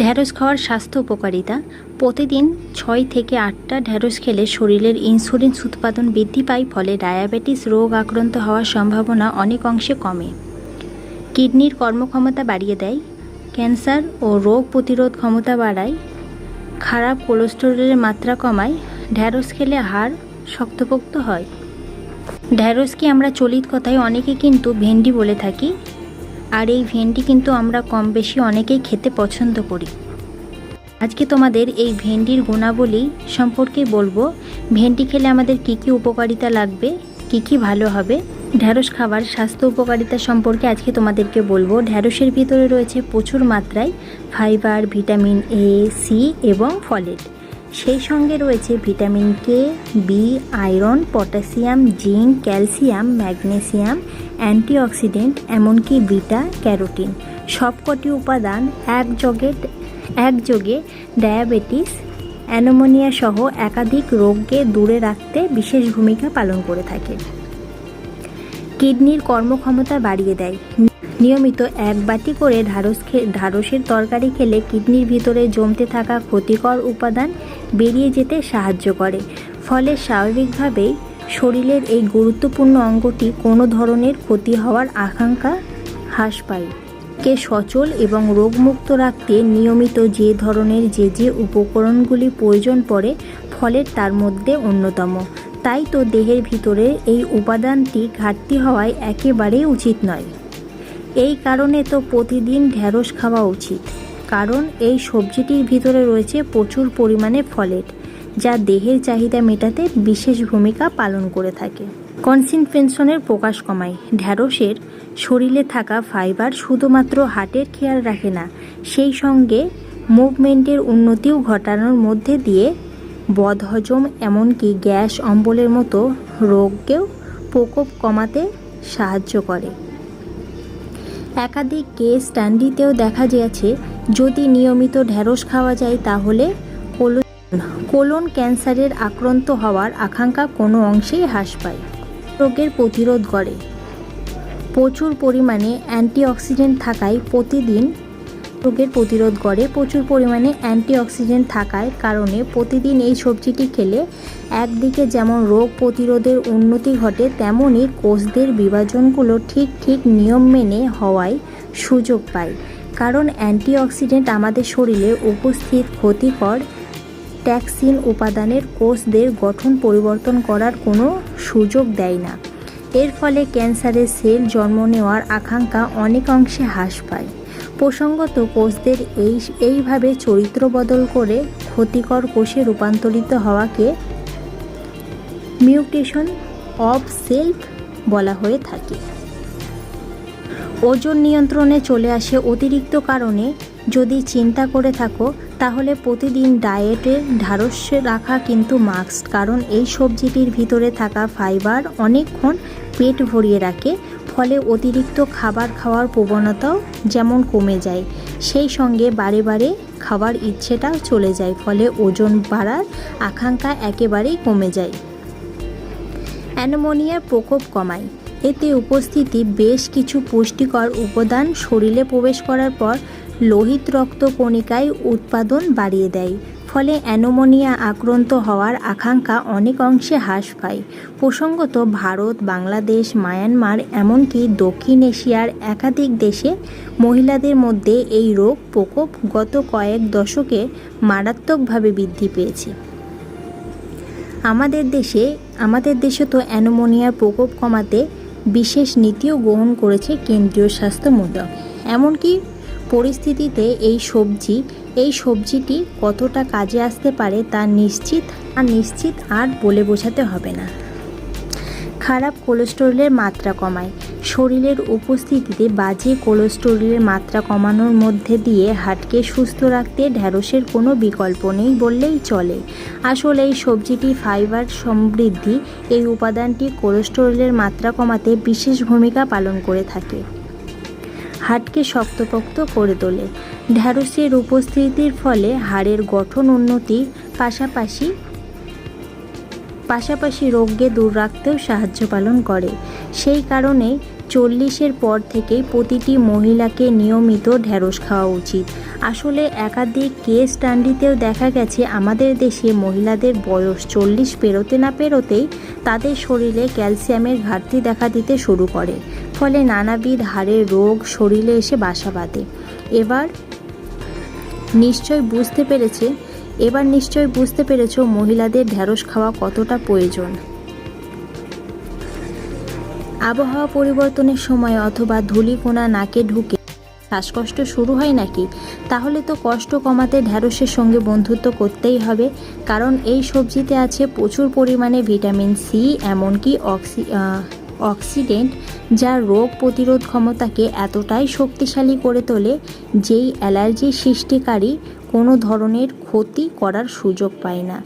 ঢ্যাঁড়স খাওয়ার স্বাস্থ্য উপকারিতা। প্রতিদিন 6 থেকে 8টা ঢ্যাঁড়স খেলে শরীরের ইনসুলিন উৎপাদন বৃদ্ধি পায়, ফলে ডায়াবেটিস রোগ আক্রান্ত হওয়ার সম্ভাবনা অনেক অংশে কমে। কিডনির কর্মক্ষমতা বাড়িয়ে দেয়, ক্যান্সার ও রোগ প্রতিরোধ ক্ষমতা বাড়ায়, খারাপ কোলেস্টেরলের মাত্রা কমায়, ঢ্যাঁড়স খেলে হাড় শক্তপোক্ত হয়। ঢ্যাঁড়সকে আমরা চলিত কথায় অনেকে কিন্তু ভেন্ডি বলে থাকি, আর এই ভেন্ডি কিন্তু আমরা কম বেশি অনেকেই খেতে পছন্দ করি। আজকে তোমাদের এই ভেন্ডির গুণাবলী সম্পর্কে বলবো। ভেন্ডি খেলে আমাদের কী কী উপকারিতা লাগবে, কী ভালো হবে। ঢ্যাঁড়স খাবার স্বাস্থ্য উপকারিতা সম্পর্কে আজকে তোমাদেরকে বলবো। ঢ্যাঁড়সের ভিতরে রয়েছে প্রচুর মাত্রায় ফাইবার, ভিটামিন এ, সি এবং ফলেট। সেই সঙ্গে রয়েছে vitamin K, B, iron, potassium, zinc, calcium, magnesium, antioxidant, এমনকি বিটা ক্যারোটিন। সবকটি উপাদান একযোগে ডায়াবেটিস, অ্যানোমিয়া সহ একাধিক রোগকে দূরে রাখতে বিশেষ ভূমিকা পালন করে থাকে। কিডনির কর্মক্ষমতা বাড়িয়ে দেয়। নিয়মিত 1 বাটি করে ঢ্যাঁড়সের তরকারি খেলে কিডনির ভিতরে জমতে থাকা ক্ষতিকর উপাদান বেরিয়ে যেতে সাহায্য করে, ফলে স্বাভাবিকভাবেই শরীরের এই গুরুত্বপূর্ণ অঙ্গটি কোনো ধরনের ক্ষতি হওয়ার আশঙ্কা হ্রাস পায়। কে সচল এবং রোগমুক্ত রাখতে নিয়মিত যে ধরনের যে উপকরণগুলি প্রয়োজন পড়ে, ফলের তার মধ্যে অন্যতম। তাই তো দেহের ভিতরে এই উপাদানটি ঘাটতি হওয়ায় একেবারেই উচিত নয়। এই কারণে তো প্রতিদিন ঢ্যাঁড়স খাওয়া উচিত, কারণ এই সবজিটির ভিতরে রয়েছে প্রচুর পরিমাণে ফলেট, যা দেহের চাহিদা মেটাতে বিশেষ ভূমিকা পালন করে থাকে। কনস্টিপেশনের প্রকাশ কমায়। ঢ্যাঁড়সের শরীরে থাকা ফাইবার শুধুমাত্র হার্টের খেয়াল রাখে না, সেই সঙ্গে মুভমেন্টের উন্নতিও ঘটানোর মধ্যে দিয়ে বদহজম, এমনকি গ্যাস অম্বলের মতো রোগকেও প্রকোপ কমাতে সাহায্য করে। একাধিক কেস স্টাডিতেও দেখা গিয়েছে, যদি নিয়মিত ঢ্যাঁড়স খাওয়া যায় তাহলে কোলন ক্যান্সারের আক্রান্ত হওয়ার আশঙ্কা কোনো অংশেই হ্রাস পায়। রোগের প্রতিরোধ করে। প্রচুর পরিমাণে অ্যান্টিঅক্সিডেন্ট থাকার কারণে প্রতিদিন এই সবজিটি খেলে একদিকে যেমন রোগ প্রতিরোধের উন্নতি ঘটে, তেমনই কোষদের বিভাজনগুলো ঠিক নিয়ম মেনে হওয়ায় সুযোগ পায়। কারণ অ্যান্টিঅক্সিডেন্ট আমাদের শরীরে উপস্থিত ক্ষতিকর টক্সিন উপাদানের কোষদের গঠন পরিবর্তন করার কোনো সুযোগ দেয় না। এর ফলে ক্যান্সারের সেল জন্ম নেওয়ার আশঙ্কা অনেক অংশে হ্রাস পায়। প্রসঙ্গত, কোষদের এইভাবে চরিত্র বদল করে ক্ষতিকর কোষে রূপান্তরিত হওয়াকে মিউটেশন অফ সেলফ বলা হয়ে থাকে। ওজন নিয়ন্ত্রণে চলে আসে অতিরিক্ত কারণে। যদি চিন্তা করে থাকো, তাহলে প্রতিদিন ডায়েটে ঢ্যাঁড়স রাখা কিন্তু মাস্ট, কারণ এই সবজিটির ভিতরে থাকা ফাইবার অনেকক্ষণ পেট ভরিয়ে রাখে, ফলে অতিরিক্ত খাবার খাওয়ার প্রবণতাও যেমন কমে যায়, সেই সঙ্গে বারে খাওয়ার ইচ্ছেটাও চলে যায়, ফলে ওজন বাড়ার আশঙ্কা একেবারেই কমে যায়। অ্যানোমিয়ার প্রকোপ কমায়। এতে উপস্থিতি বেশ কিছু পুষ্টিকর উপাদান শরীরে প্রবেশ করার পর লোহিত রক্তকণিকায় উৎপাদন বাড়িয়ে দেয়, ফলে অ্যানোমিয়া আক্রান্ত হওয়ার আশঙ্কা অনেক অংশে হ্রাস পায়। প্রসঙ্গত, ভারত, বাংলাদেশ, মায়ানমার, এমনকি দক্ষিণ এশিয়ার একাধিক দেশে মহিলাদের মধ্যে এই রোগ প্রকোপ গত কয়েক দশকে মারাত্মকভাবে বৃদ্ধি পেয়েছে। আমাদের দেশে তো অ্যানোমিয়ার প্রকোপ কমাতে বিশেষ নীতিও গ্রহণ করেছে কেন্দ্রীয় স্বাস্থ্য মন্ত্রক। এমনকি পরিস্থিতিতে এই সবজিটি কতটা কাজে আসতে পারে তা নিশ্চিত আর বলে বোঝাতে হবে না। খারাপ কোলেস্টেরলের মাত্রা কমায়। শরীরের উপস্থিতিতে বাজে কোলেস্টেরলের মাত্রা কমানোর মধ্যে দিয়ে হার্টকে সুস্থ রাখতে ঢ্যাঁড়সের কোনো বিকল্প নেই বললেই চলে। আসলে এই সবজিটি ফাইবার সমৃদ্ধি, এই উপাদানটি কোলেস্টেরলের মাত্রা কমাতে বিশেষ ভূমিকা পালন করে থাকে, হাড়কে শক্তপোক্ত করে তোলে। ঢ্যাঁড়সের উপস্থিতির ফলে হাড়ের গঠন উন্নতির পাশাপাশি রোগকে দূর রাখতেও সাহায্য পালন করে। সেই কারণে 40-এর পর থেকেই প্রতিটি মহিলাকে নিয়মিত ঢ্যাঁড়স খাওয়া উচিত। আসলে একাধিক কেস স্টাডিতেও দেখা গেছে আমাদের দেশে মহিলাদের বয়স 40 পেরোতে না পেরোতেই তাদের শরীরে ক্যালসিয়ামের ঘাটতি দেখা দিতে শুরু করে, ফলে নানাবিধ হাড়ের রোগ শরীরে এসে বাসা বাঁধে। এবার নিশ্চয় বুঝতে পেরেছো মহিলাদের ঢ্যাঁড়স খাওয়া কতটা প্রয়োজন। আবহাওয়া পরিবর্তনের সময় অথবা ধূলিকণা নাকে ঢুকে শ্বাসকষ্ট শুরু হয় নাকি? তাহলে তো কষ্ট কমাতে ঢ্যাঁড়সের সঙ্গে বন্ধুত্ব করতেই হবে, কারণ এই সবজিতে আছে প্রচুর পরিমাণে ভিটামিন সি, এমনকি অক্সিডেন্ট, যা রোগ প্রতিরোধ ক্ষমতাকে এতটাই শক্তিশালী করে তোলে যেই অ্যালার্জি সৃষ্টিকারী কোনো ধরনের ক্ষতি করার সুযোগ পায় না।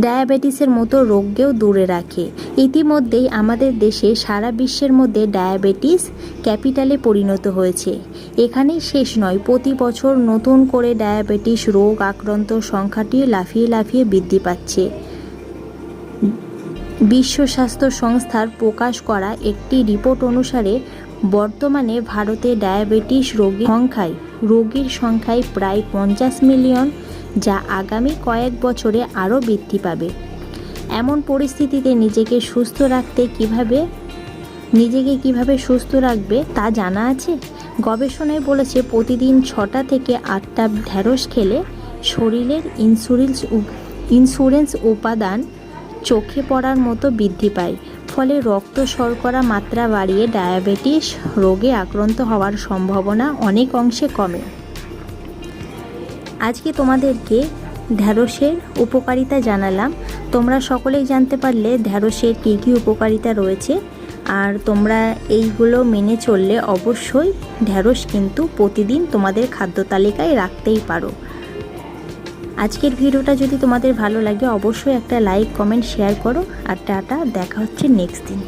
ডায়াবেটিসের মতো রোগকেও দূরে রাখে। ইতিমধ্যেই আমাদের দেশে সারা বিশ্বের মধ্যে ডায়াবেটিস ক্যাপিটালে পরিণত হয়েছে। এখানেই শেষ নয়, প্রতি বছর নতুন করে ডায়াবেটিস রোগ আক্রান্ত সংখ্যাটি লাফিয়ে লাফিয়ে বৃদ্ধি পাচ্ছে। বিশ্ব স্বাস্থ্য সংস্থার প্রকাশ করা একটি রিপোর্ট অনুসারে বর্তমানে ভারতে ডায়াবেটিস রোগীর সংখ্যায় প্রায় 50 মিলিয়ন, যা আগামী কয়েক বছরে আরও বৃদ্ধি পাবে। এমন পরিস্থিতিতে নিজেকে কিভাবে সুস্থ রাখবে তা জানা আছে? গবেষণায় বলেছে প্রতিদিন 6টা থেকে 8টা ঢ্যাঁড়স খেলে শরীরের ইন্স্যুরেন্স উপাদান চোখে পড়ার মতো বৃদ্ধি পায়, ফলে রক্ত শর্করা মাত্রা বাড়িয়ে ডায়াবেটিস রোগে আক্রান্ত হওয়ার সম্ভাবনা অনেক অংশে কমে। আজকে তোমাদেরকে ঢ্যাঁড়সের উপকারিতা জানালাম। তোমরা সকলেই জানতে পারলে ঢ্যাঁড়সের কী কী উপকারিতা রয়েছে, আর তোমরা এইগুলো মেনে চললে অবশ্যই ঢ্যাঁড়স কিন্তু প্রতিদিন তোমাদের খাদ্য তালিকায় রাখতেই পারো। আজকের ভিডিওটা যদি তোমাদের ভালো লাগে অবশ্যই একটা লাইক, কমেন্ট, শেয়ার করো। আর টাটা, দেখা হচ্ছে নেক্সট দিন।